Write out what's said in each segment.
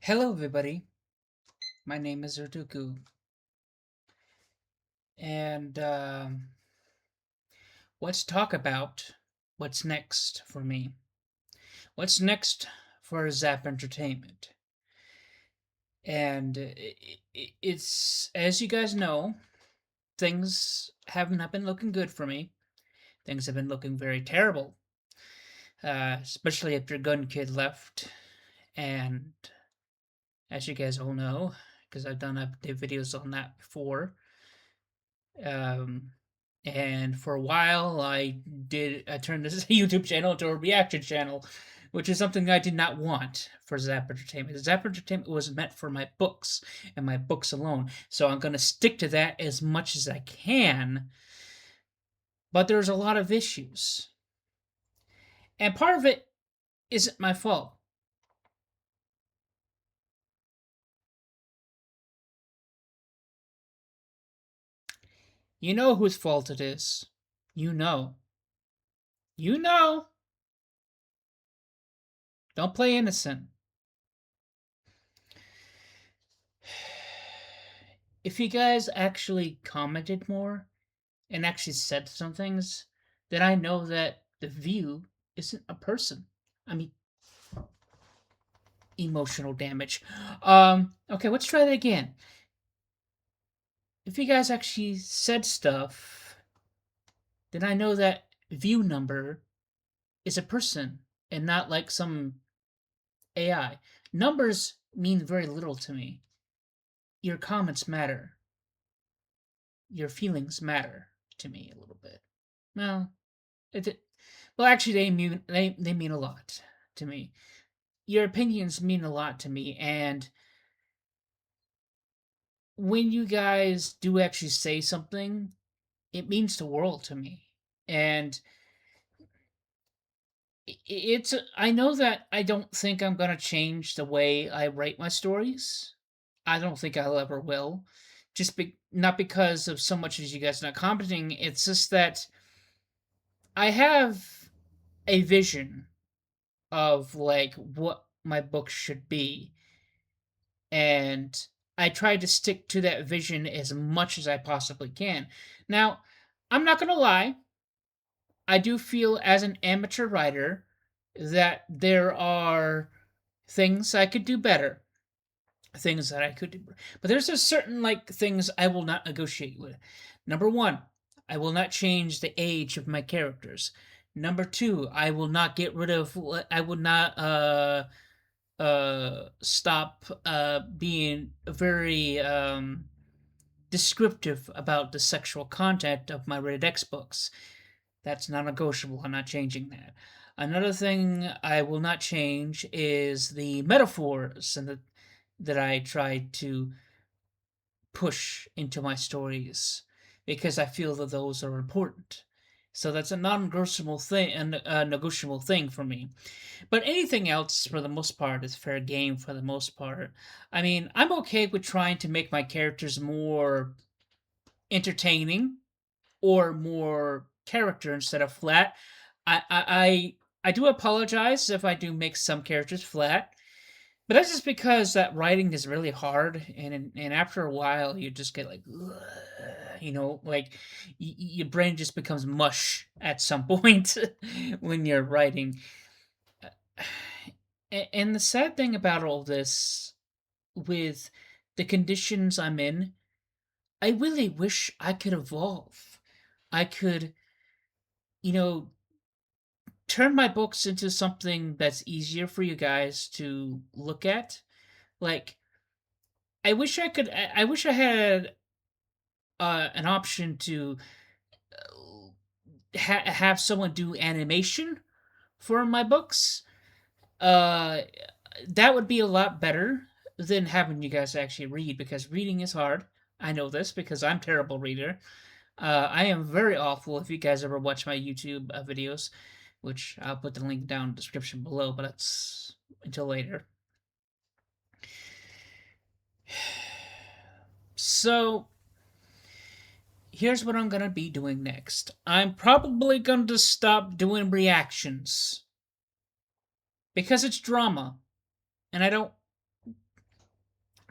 Hello, everybody. My name is Urduku, and let's talk about what's next for me. What's next for Zap Entertainment? And it's, as you guys know, things have not been looking good for me. Things have been looking very terrible, especially after Gun Kid left. And as you guys all know, because I've done update videos on that before, Um, and for a while, I turned this YouTube channel to a reaction channel, which is something I did not want for Zap Entertainment. Zap Entertainment was meant for my books and my books alone, so I'm gonna stick to that as much as I can. But there's a lot of issues, and part of it isn't my fault. You know whose fault it is. You know. You know. Don't play innocent. If you guys actually commented more, and actually said some things, then I know that the view isn't a person. I mean, emotional damage. Okay, let's try that again. If you guys actually said stuff, then I know that view number is a person and not like some AI. Numbers mean very little to me. Your comments matter. Your feelings matter to me a little bit. Well, it, well, actually, they mean a lot to me. Your opinions mean a lot to me, and when you guys do actually say something, it means the world to me. And it's I know that I don't think I'm going to change the way I write my stories. I don't think I'll ever will. Not because of so much as you guys not commenting, it's just that I have a vision of like what my book should be, and I try to stick to that vision as much as I possibly can. Now, I'm not going to lie, I do feel as an amateur writer that there are things I could do better, things that I could do. But there's a certain like things I will not negotiate with. Number 1, I will not change the age of my characters. Number 2, I will not get rid of I would not stop being very descriptive about the sexual content of my rated X books. That's non negotiable. I'm not changing that. Another thing I will not change is the metaphors that I try to push into my stories because I feel that those are important. So that's a non-negotiable thing, a negotiable thing for me. But anything else, for the most part, is fair game. For the most part, I mean, I'm okay with trying to make my characters more entertaining or more character instead of flat. I do apologize if I do make some characters flat, but that's just because that writing is really hard, and after a while you just get like, ugh, like your brain just becomes mush at some point when you're writing. And the sad thing about all this, with the conditions I'm in, I really wish I could evolve. I could, you know, turn my books into something that's easier for you guys to look at. Like, I wish I had an option to have someone do animation for my books. Uh, that would be a lot better than having you guys actually read, because reading is hard. I know this because I'm a terrible reader. I am very awful. If you guys ever watch my YouTube videos, which I'll put the link down in the description below, but that's until later. So, here's what I'm gonna be doing next. I'm probably going to stop doing reactions because it's drama, and I don't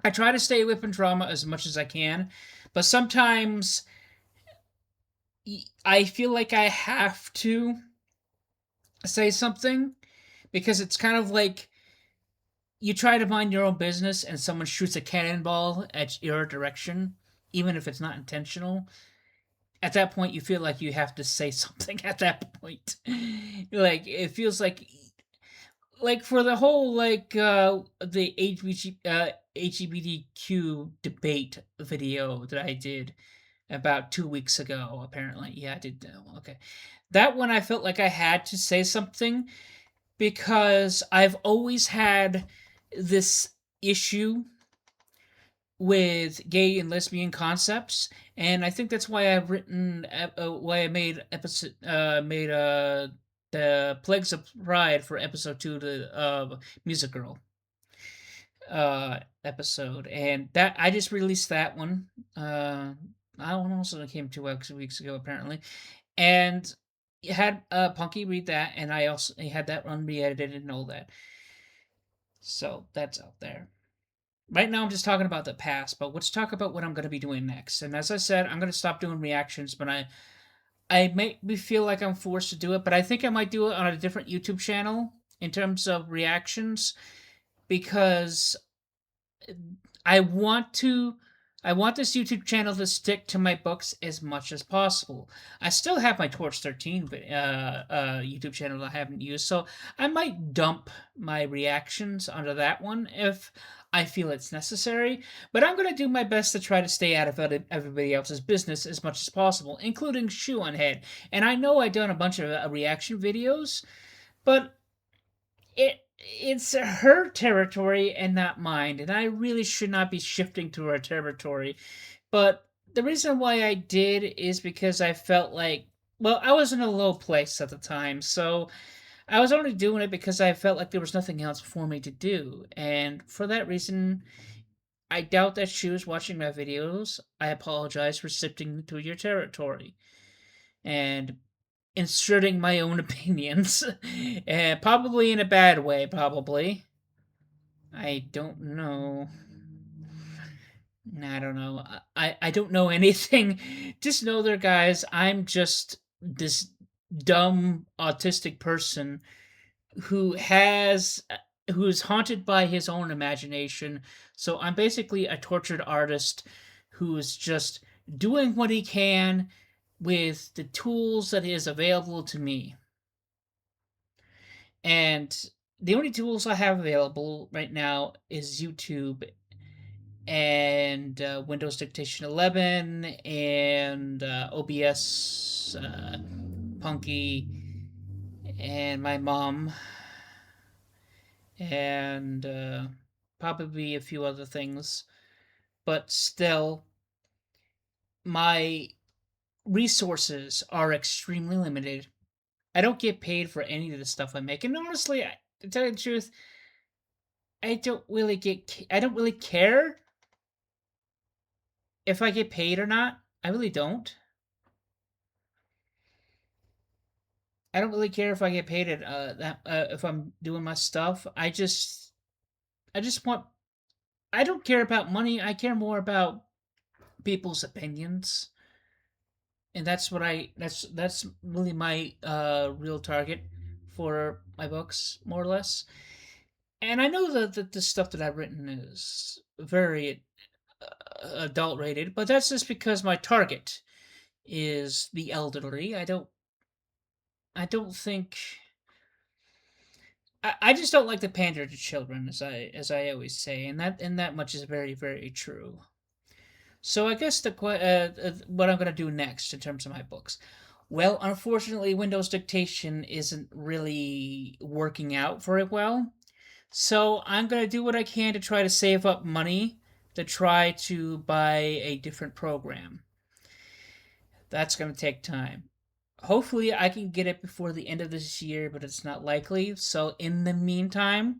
I try to stay away from drama as much as I can, but sometimes I feel like I have to say something because it's kind of like you try to mind your own business and someone shoots a cannonball at your direction, even if it's not intentional. At that point, you feel like you have to say something at that point. Like, it feels like for the whole, the HGBTQ debate video that I did about 2 weeks ago, apparently. Yeah, I did. Okay. That one I felt like I had to say something because I've always had this issue with gay and lesbian concepts, and I think that's why why I made the Plagues of Pride for episode 2 to Music Girl episode, and that I just released that one. I also came 2 weeks ago apparently, and had Punky read that, and I also had that one re-edited and all that. So that's out there. Right now, I'm just talking about the past, but let's talk about what I'm going to be doing next. And as I said, I'm going to stop doing reactions, but I make me feel like I'm forced to do it, but I think I might do it on a different YouTube channel in terms of reactions because I want to I want this YouTube channel to stick to my books as much as possible. I still have my Torch 13 YouTube channel I haven't used, so I might dump my reactions onto that one if I feel it's necessary. But I'm going to do my best to try to stay out of everybody else's business as much as possible, including Shoe on Head. And I know I've done a bunch of reaction videos, but it's her territory and not mine, and I really should not be shifting to her territory. But the reason why I did is because I felt like, well, I was in a low place at the time, so I was only doing it because I felt like there was nothing else for me to do. And for that reason, I doubt that she was watching my videos. I apologize for shifting to your territory and inserting my own opinions. And probably in a bad way, probably. I don't know. I don't know. I don't know anything. Just know there, guys. I'm just this dumb autistic person who has who's haunted by his own imagination. So I'm basically a tortured artist who's just doing what he can with the tools that is available to me. And the only tools I have available right now is YouTube and Windows Dictation 11 and OBS, Punky, and my mom, and probably a few other things. But still, my resources are extremely limited. I don't get paid for any of the stuff I make, and honestly, to tell you the truth, I don't really care if I get paid or not. I really don't. I don't really care if I get paid at that if I'm doing my stuff. I just want I don't care about money. I care more about people's opinions. And that's really my real target for my books, more or less. And I know that the stuff that I've written is very adult rated, but that's just because my target is the elderly. I don't think I just don't like to pander to children, as I always say, and that much is very very true. So I guess what I'm gonna do next in terms of my books. Well, unfortunately, Windows Dictation isn't really working out very well. So I'm gonna do what I can to try to save up money to try to buy a different program. That's gonna take time. Hopefully, I can get it before the end of this year, but it's not likely. So in the meantime,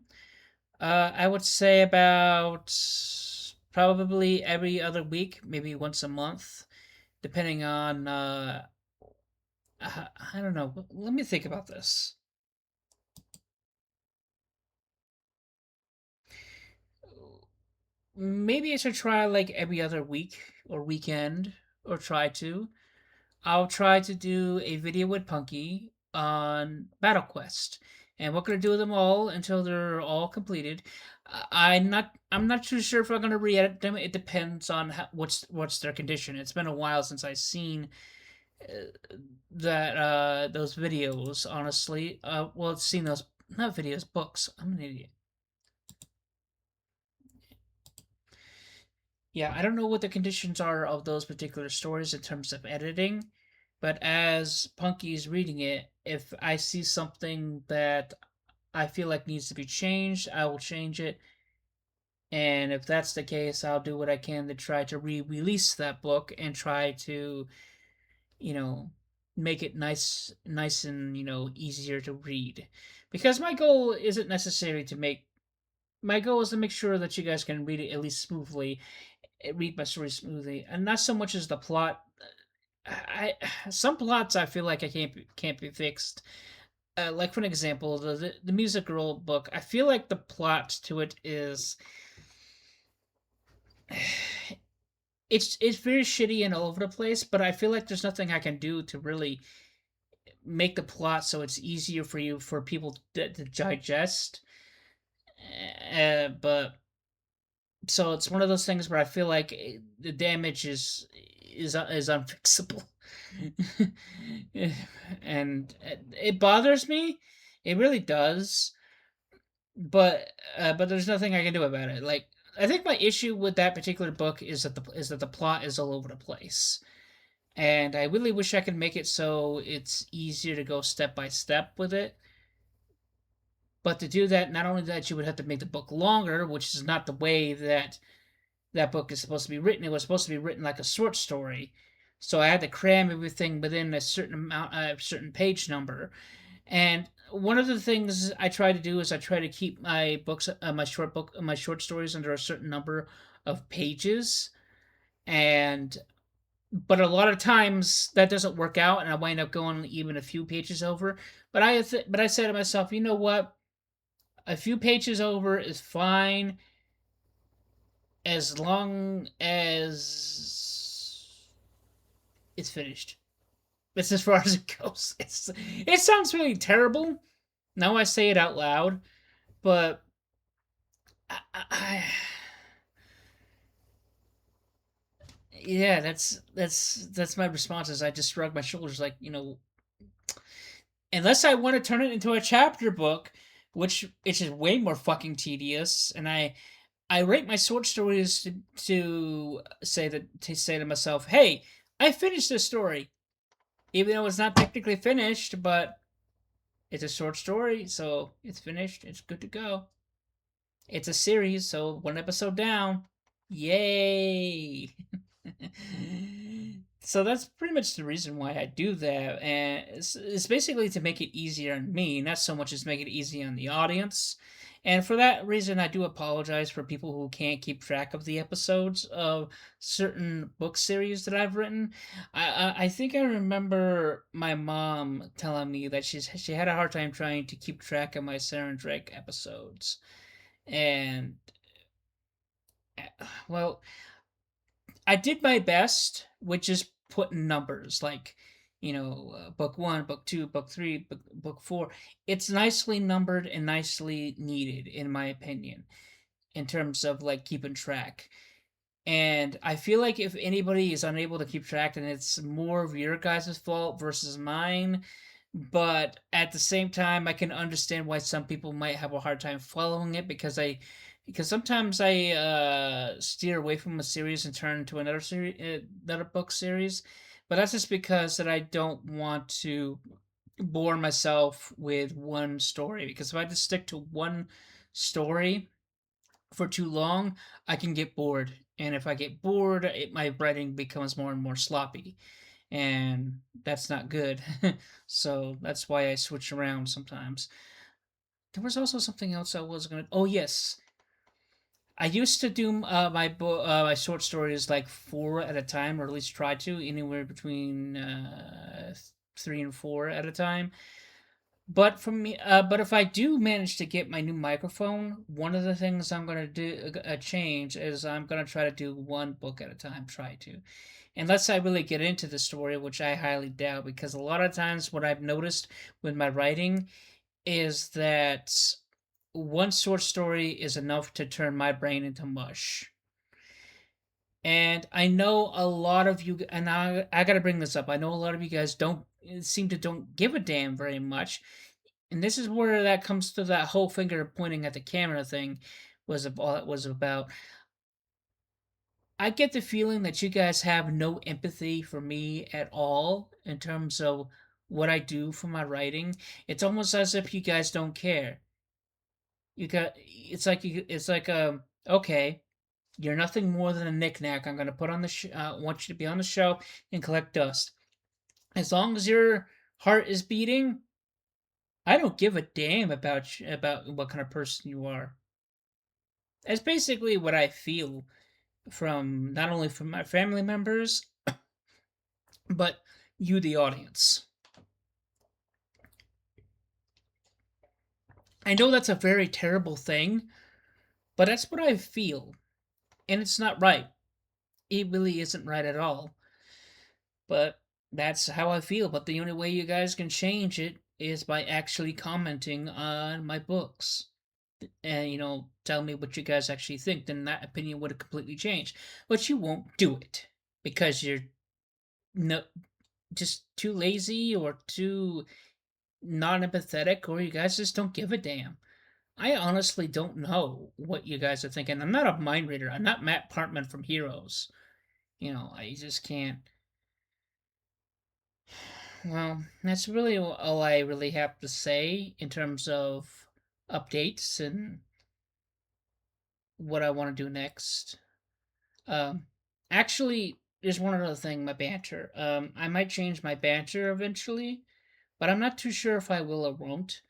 I would say about probably every other week, maybe once a month, depending on. I don't know. Let me think about this. maybe I should try like every other week or weekend, or try to. I'll try to do a video with Punky on Battle Quest, and we're gonna do them all until they're all completed. I'm not too sure if I'm gonna re-edit them. It depends on what's their condition. It's been a while since I've seen that those videos. Honestly, well, I've seen those, not videos, books. I'm an idiot. Yeah, I don't know what the conditions are of those particular stories in terms of editing, but as Punky's reading it, if I see something that I feel like needs to be changed, I will change it. And if that's the case, I'll do what I can to try to re-release that book and try to, you know, make it nice and, easier to read. Because my goal isn't necessarily to make my goal is to make sure that you guys can read it at least smoothly, read my story smoothly, and not so much as the plot. I Some plots I feel like I can't be fixed. Like for an example, the Music Girl book. I feel like the plot to it is it's very shitty and all over the place. But I feel like there's nothing I can do to really make the plot so it's easier for people to digest. But so it's one of those things where I feel like the damage is unfixable, and it bothers me. It really does, but there's nothing I can do about it. Like I think my issue with that particular book is that the plot is all over the place, and I really wish I could make it so it's easier to go step by step with it. But to do that, not only that, you would have to make the book longer, which is not the way that book is supposed to be written. It was supposed to be written like a short story, so I had to cram everything within a certain amount, a certain page number. And one of the things I try to do is I try to keep my books, my short stories under a certain number of pages. And but a lot of times that doesn't work out, and I wind up going even a few pages over. But I say to myself, you know what? A few pages over is fine as long as it's finished. That's as far as it goes. It sounds really terrible. Now I say it out loud, but I yeah, that's my response. Is I just shrug my shoulders, like unless I want to turn it into a chapter book, which is just way more fucking tedious, and I rate my short stories to say to myself, hey, I finished this story, even though it's not technically finished, but it's a short story, so it's finished. It's good to go. It's a series, so one episode down. Yay! So that's pretty much the reason why I do that, and it's basically to make it easier on me, not so much as make it easy on the audience. And for that reason, I do apologize for people who can't keep track of the episodes of certain book series that I've written. I think I remember my mom telling me that she had a hard time trying to keep track of my Sarah and Drake episodes, and well, I did my best, which is putting numbers like, book one, book two, book three, book four. It's nicely numbered and nicely needed, in my opinion, in terms of like keeping track. And I feel like if anybody is unable to keep track, then it's more of your guys' fault versus mine. But at the same time, I can understand why some people might have a hard time following it, because sometimes I steer away from a series and turn to another book series. But that's just because that I don't want to bore myself with one story. Because if I just stick to one story for too long, I can get bored. And if I get bored, my writing becomes more and more sloppy. And that's not good. So that's why I switch around sometimes. There was also something else I was gonna. Oh yes, I used to do my short stories like four at a time, or at least try to, anywhere between 3 and 4 at a time. but if I do manage to get my new microphone, one of the things I'm gonna do change is I'm gonna try to do one book at a time. Try to, unless I really get into the story, which I highly doubt, because a lot of times what I've noticed with my writing is that one short story is enough to turn my brain into mush. And I know a lot of you, and I gotta bring this up. I know a lot of you guys don't give a damn very much, and this is where that comes to that whole finger pointing at the camera thing all it was about. I get the feeling that you guys have no empathy for me at all in terms of what I do for my writing. It's almost as if you guys don't care. It's like okay, you're nothing more than a knickknack. I'm gonna put on the want you to be on the show and collect dust. As long as your heart is beating, I don't give a damn about what kind of person you are. That's basically what I feel from not only from my family members, but you, the audience. I know that's a very terrible thing, but that's what I feel. And it's not right. It really isn't right at all. But that's how I feel. But the only way you guys can change it is by actually commenting on my books. And, tell me what you guys actually think. Then that opinion would have completely changed. But you won't do it because you're no, just too lazy or too non empathetic, or you guys just don't give a damn. I honestly don't know what you guys are thinking. I'm not a mind reader. I'm not Matt Partman from Heroes. I just can't. Well, that's really all I really have to say in terms of updates and what I want to do next. Um, Actually, there's one other thing, my banter. I might change my banter eventually, but I'm not too sure if I will or won't,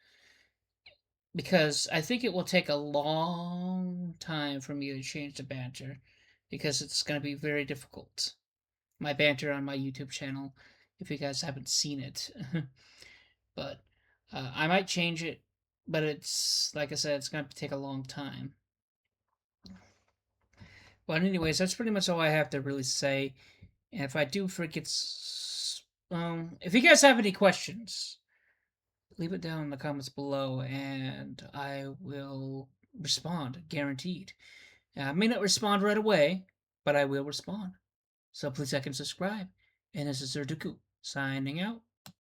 because I think it will take a long time for me to change the banter, because it's going to be very difficult. My banter on my YouTube channel, if you guys haven't seen it. But I might change it, but it's like I said, it's going to take a long time. But anyways, that's pretty much all I have to really say. And if I do forget, if you guys have any questions, leave it down in the comments below, and I will respond, guaranteed. I may not respond right away, but I will respond. So please like and subscribe. And this is Zerduku signing out.